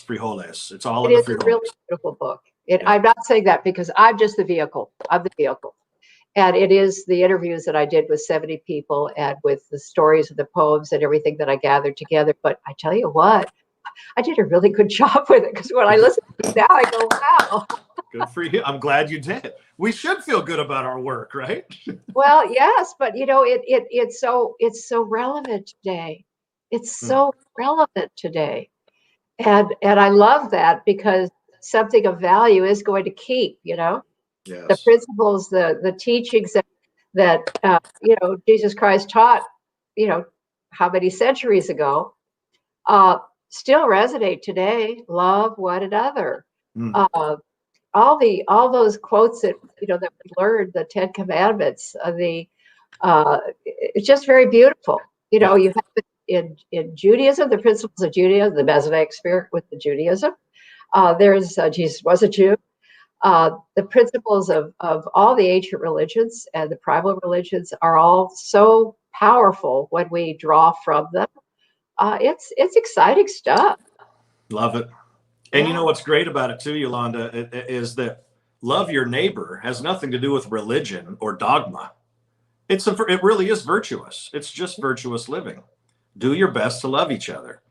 frijoles. It's all in the frijoles. It is a really beautiful book. I'm not saying that because I'm just the vehicle. I'm the vehicle. And it is the interviews that I did with 70 people and with the stories of the poems and everything that I gathered together. But I tell you what, I did a really good job with it, because when I listen to it now, I go, wow. Good for you. I'm glad you did. We should feel good about our work, right? Well, yes, but it's so relevant today. It's so relevant today. And I love that, because something of value is going to keep, Yes. The principles, the teachings that Jesus Christ taught, how many centuries ago, still resonate today. Love one another. All those quotes that that we learned, the 10 Commandments, it's just very beautiful. You have it in Judaism, the principles of Judaism, the Messianic spirit with the Judaism. There's Jesus was a Jew. The principles of all the ancient religions and the primal religions are all so powerful when we draw from them. It's exciting stuff. Love it. And you know what's great about it too, Yolanda, is that love your neighbor has nothing to do with religion or dogma. It really is virtuous. It's just virtuous living. Do your best to love each other.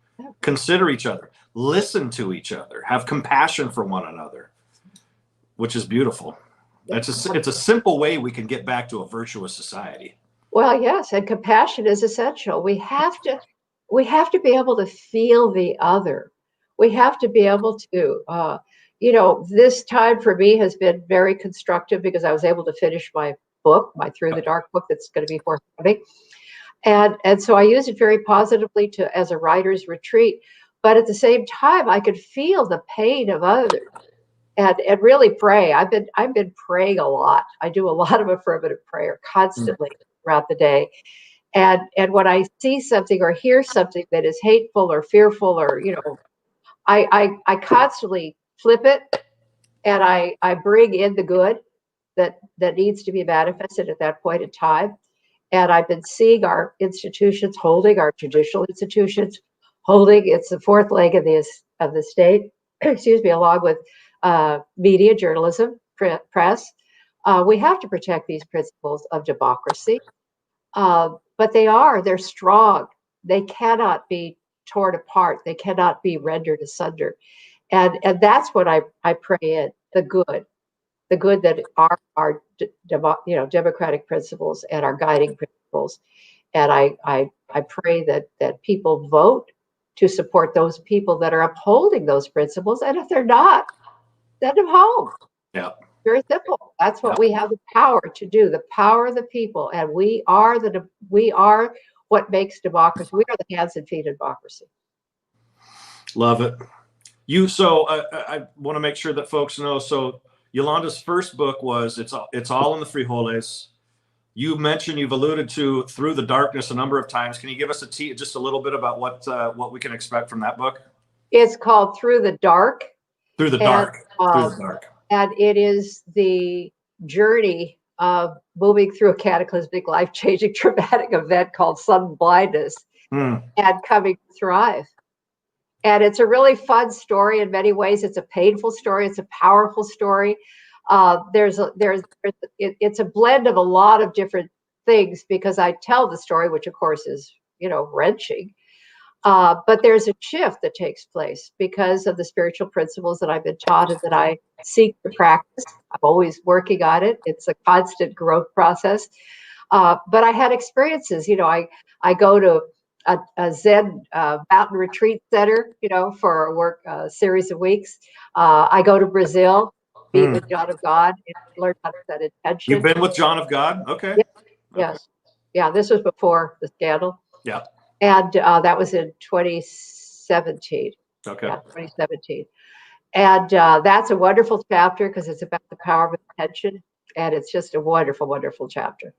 Consider each other. Listen to each other. Have compassion for one another, which is beautiful. It's a simple way we can get back to a virtuous society. Well, yes, and compassion is essential. We have to be able to feel the other. We have to be able to, this time for me has been very constructive, because I was able to finish my book, my Through the Dark book, that's going to be forthcoming. And so I use it very positively as a writer's retreat. But at the same time, I could feel the pain of others and really pray. I've been praying a lot. I do a lot of affirmative prayer constantly throughout the day. And when I see something or hear something that is hateful or fearful, or I constantly flip it, and I bring in the good that needs to be manifested at that point in time. And I've been seeing our institutions holding, our judicial institutions holding. It's the fourth leg of the state, excuse me, along with media, journalism, press. We have to protect these principles of democracy, but they're strong. They cannot be torn apart. They cannot be rendered asunder. And that's what I pray in, the good that are our democratic principles and our guiding principles. And I pray that people vote to support those people that are upholding those principles. And if they're not, send them home. Yeah. Very simple. That's what we have the power to do, the power of the people. And we are what makes democracy. We are the hands and feet of democracy. Love it. I want to make sure that folks know. So Yolanda's first book was It's All in the Frijoles. You mentioned, you've alluded to Through the Darkness a number of times. Can you give us just a little bit about what we can expect from that book? It's called Through the Dark. Through the Dark. Through the Dark. And it is the journey moving through a cataclysmic, life-changing, traumatic event called sudden blindness and coming to thrive. And it's a really fun story in many ways. It's a painful story. It's a powerful story. It's a blend of a lot of different things because I tell the story, which of course is, wrenching. But there's a shift that takes place because of the spiritual principles that I've been taught and that I seek to practice. I'm always working on it. It's a constant growth process. But I had experiences. I go to a Zen mountain retreat center, for a work series of weeks. I go to Brazil, meet with John of God, and learn how to set intention. You've been with John of God? Okay. Yes. Okay. Yeah, this was before the scandal. Yeah. And that was in 2017. Okay. Yeah, 2017. And that's a wonderful chapter because it's about the power of intention. And it's just a wonderful, wonderful chapter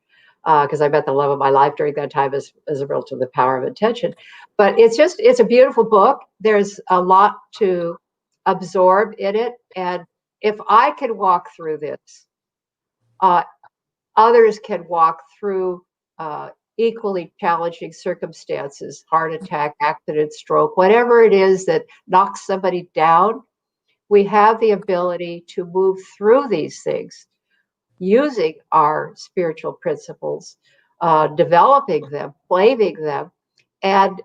because I met the love of my life during that time as a result of the power of intention. But it's a beautiful book. There's a lot to absorb in it. And if I can walk through this, others can walk through equally challenging circumstances, heart attack, accident, stroke, whatever it is that knocks somebody down. We have the ability to move through these things using our spiritual principles, developing them, claiming them, and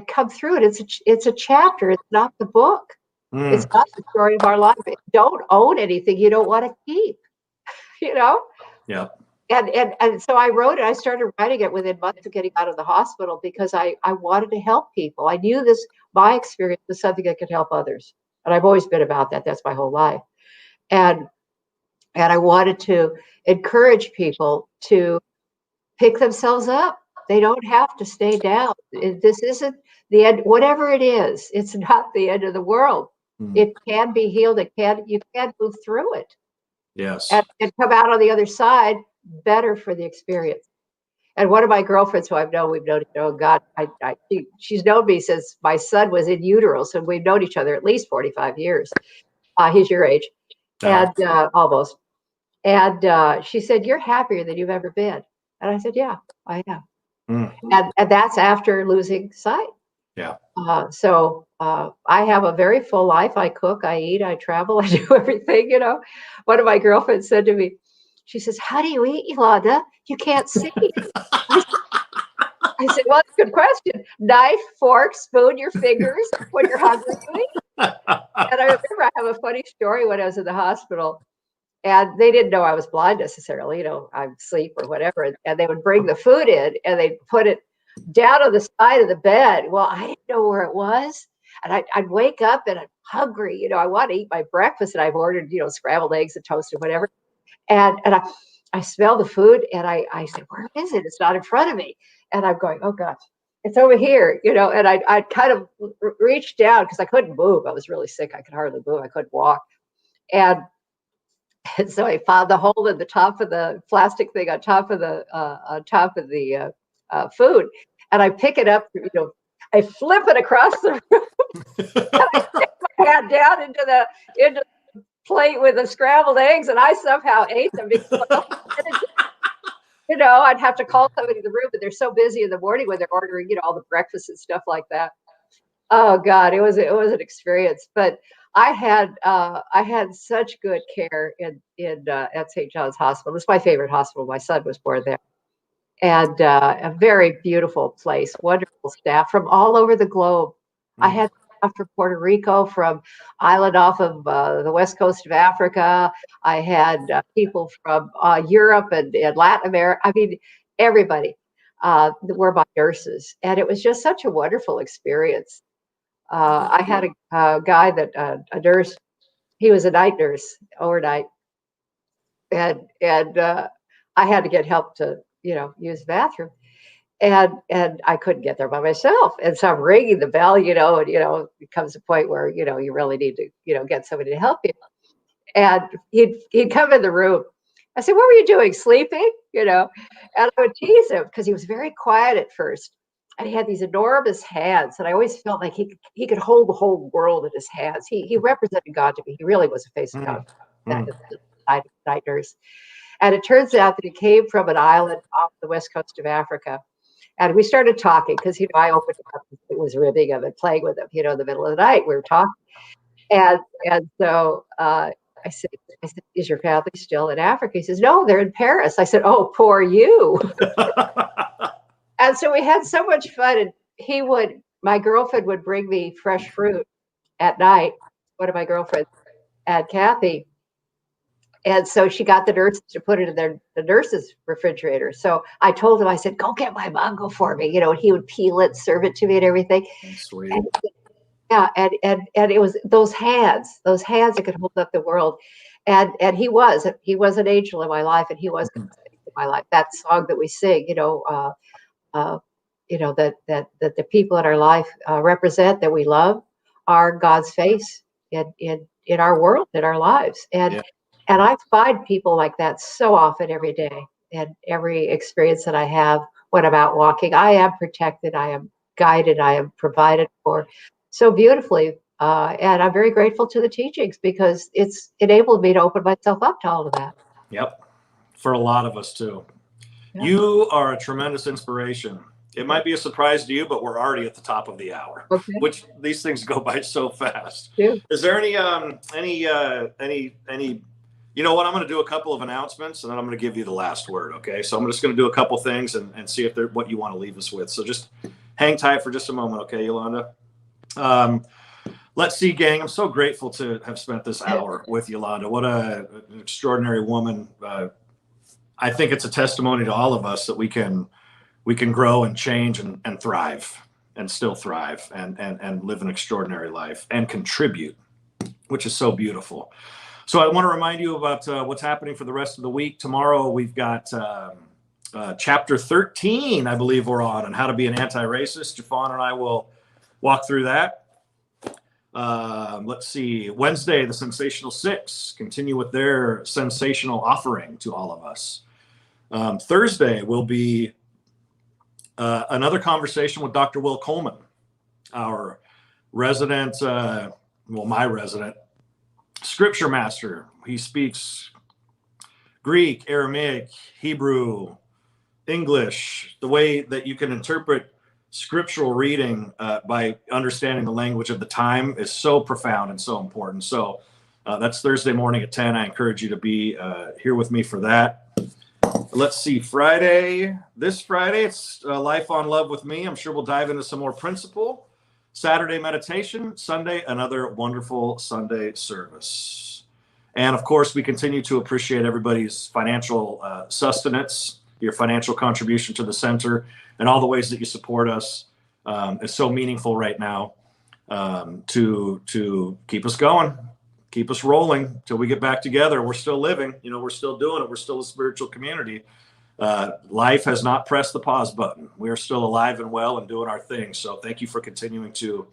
come through it. It's a chapter. It's not the book. It's not the story of our life. Don't own anything you don't want to keep. Yeah. And so I wrote it. I started writing it within months of getting out of the hospital because I wanted to help people. I knew my experience was something that could help others. And I've always been about that. That's my whole life. And I wanted to encourage people to pick themselves up. They don't have to stay down. This isn't the end, whatever it is, it's not the end of the world. It can be healed. You can move through it. Yes. And come out on the other side better for the experience. And one of my girlfriends who we've known, God, she's known me since my son was in utero. So we've known each other at least 45 years. He's your age, and almost. And she said, "You're happier than you've ever been." And I said, "Yeah, I am." And that's after losing sight. Yeah. So I have a very full life. I cook, I eat, I travel, I do everything. One of my girlfriends said to me, she says, "How do you eat, Yolanda? You can't see." I said, "Well, that's a good question. Knife, fork, spoon, your fingers. When you're hungry, you eat." And I remember I have a funny story when I was in the hospital. And they didn't know I was blind necessarily, I'm asleep or whatever. And they would bring the food in and they'd put it down on the side of the bed. Well, I didn't know where it was. And I'd wake up and I'm hungry. I want to eat my breakfast. And I've ordered, scrambled eggs and toast and whatever. And I smell the food and I said, "Where is it? It's not in front of me." And I'm going, "Oh, God, it's over here." And I'd kind of reach down because I couldn't move. I was really sick. I could hardly move. I couldn't walk. And so I found the hole in the top of the plastic thing on top of the food, and I pick it up. I flip it across the room, and I stick my hand down into the plate with the scrambled eggs, and I somehow ate them because I'd have to call somebody in the room, but they're so busy in the morning when they're ordering, all the breakfast and stuff like that. Oh God, it was an experience, but I had such good care at St. John's Hospital. It's my favorite hospital. My son was born there, and a very beautiful place. Wonderful staff from all over the globe. I had staff from Puerto Rico, from island off of the west coast of Africa. I had people from Europe and Latin America. I mean, everybody were my nurses, and it was just such a wonderful experience. I had a guy a nurse. He was a night nurse overnight, and I had to get help to use the bathroom, and I couldn't get there by myself, and so I'm ringing the bell, and it comes a point where you really need to get somebody to help you, and he'd come in the room. I said, "What were you doing? Sleeping?" And I would tease him because he was very quiet at first. And he had these enormous hands, and I always felt like he could hold the whole world in his hands. He represented God to me. He really was a face of God, that night nurse. And it turns out that he came from an island off the west coast of Africa. And we started talking because, I opened up, it was ribbing him and playing with him, in the middle of the night. We were talking. And so I said, is your family still in Africa? He says, no, they're in Paris. I said, oh, poor you. And so we had so much fun. And my girlfriend would bring me fresh fruit at night. One of my girlfriends, and Kathy. And so she got the nurses to put it in the nurses' refrigerator. So I told him, I said, go get my mango for me. And he would peel it, serve it to me and everything. Sweet. And, yeah, and it was those hands that could hold up the world. And he was an angel in my life, and he was in my life. That song that we sing, that the people in our life represent, that we love, are God's face in our world, in our lives. And I find people like that so often every day, and every experience that I have when I'm out walking. I am protected, I am guided, I am provided for so beautifully. And I'm very grateful to the teachings, because it's enabled me to open myself up to all of that. Yep. For a lot of us too. Yeah. You are a tremendous inspiration. It might be a surprise to you, but we're already at the top of the hour, which these things go by so fast. Yeah. Is there any, you know what? I'm going to do a couple of announcements, and then I'm going to give you the last word. Okay. So I'm just going to do a couple things and see if they're what you want to leave us with. So just hang tight for just a moment. Okay, Yolanda. Let's see, gang. I'm so grateful to have spent this hour with Yolanda. What an extraordinary woman. I think it's a testimony to all of us that we can grow and change and thrive, and still thrive, and live an extraordinary life and contribute, which is so beautiful. So I want to remind you about what's happening for the rest of the week. Tomorrow we've got chapter 13, I believe we're on how to be an anti-racist. Jafon and I will walk through that. Let's see. Wednesday, the Sensational Six continue with their sensational offering to all of us. Thursday will be another conversation with Dr. Will Coleman, our resident, my resident scripture master. He speaks Greek, Aramaic, Hebrew, English, the way that you can interpret scriptural reading by understanding the language of the time is so profound and so important. So that's Thursday morning at 10. I encourage you to be here with me for that. Let's see, this Friday, it's Life on Love with me. I'm sure we'll dive into some more principle. Saturday, meditation. Sunday, another wonderful Sunday service. And of course, we continue to appreciate everybody's financial sustenance, your financial contribution to the center, and all the ways that you support us. Is so meaningful right now to keep us going, keep us rolling till we get back together. We're still living, we're still doing it. We're still a spiritual community. Life has not pressed the pause button. We are still alive and well and doing our thing. So thank you for continuing to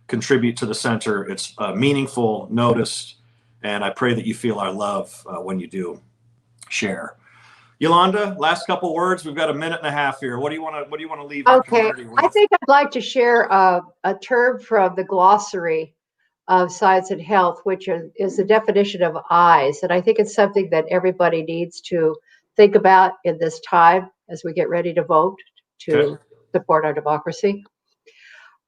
contribute to the center. It's meaningful, noticed, and I pray that you feel our love when you do share. Yolanda, last couple words. We've got a minute and a half here. What do you want to leave our community with? I think I'd like to share a term from the glossary of Science and Health, which is the definition of eyes. And I think it's something that everybody needs to think about in this time as we get ready to vote to support our democracy.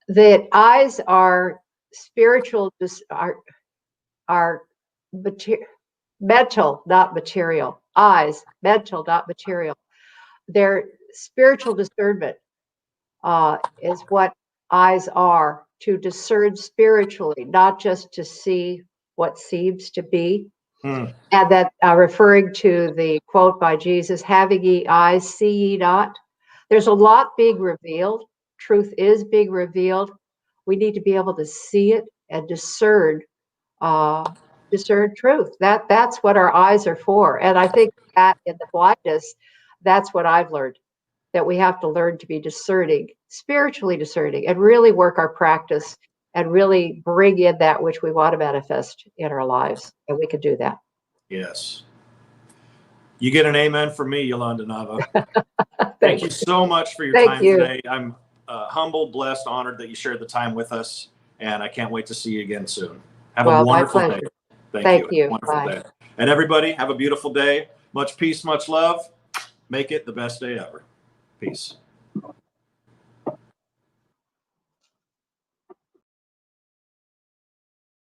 That eyes are spiritual, are mental, not material. Eyes, mental, not material. Their spiritual discernment is what eyes are, to discern spiritually, not just to see what seems to be. And that referring to the quote by Jesus, having ye eyes, see ye not. There's a lot being revealed. Truth is being revealed. We need to be able to see it and discern truth. That's what our eyes are for. And I think that in the blindness, that's what I've learned, that we have to learn to be discerning, spiritually discerning, and really work our practice and really bring in that which we want to manifest in our lives. And we can do that. Yes. You get an amen from me, Yolanda Nava. Thank you so much for your time today. I'm humbled, blessed, honored that you shared the time with us. And I can't wait to see you again soon. Have a wonderful day. Thank you. Wonderful day. And everybody, have a beautiful day. Much peace, much love. Make it the best day ever. Peace.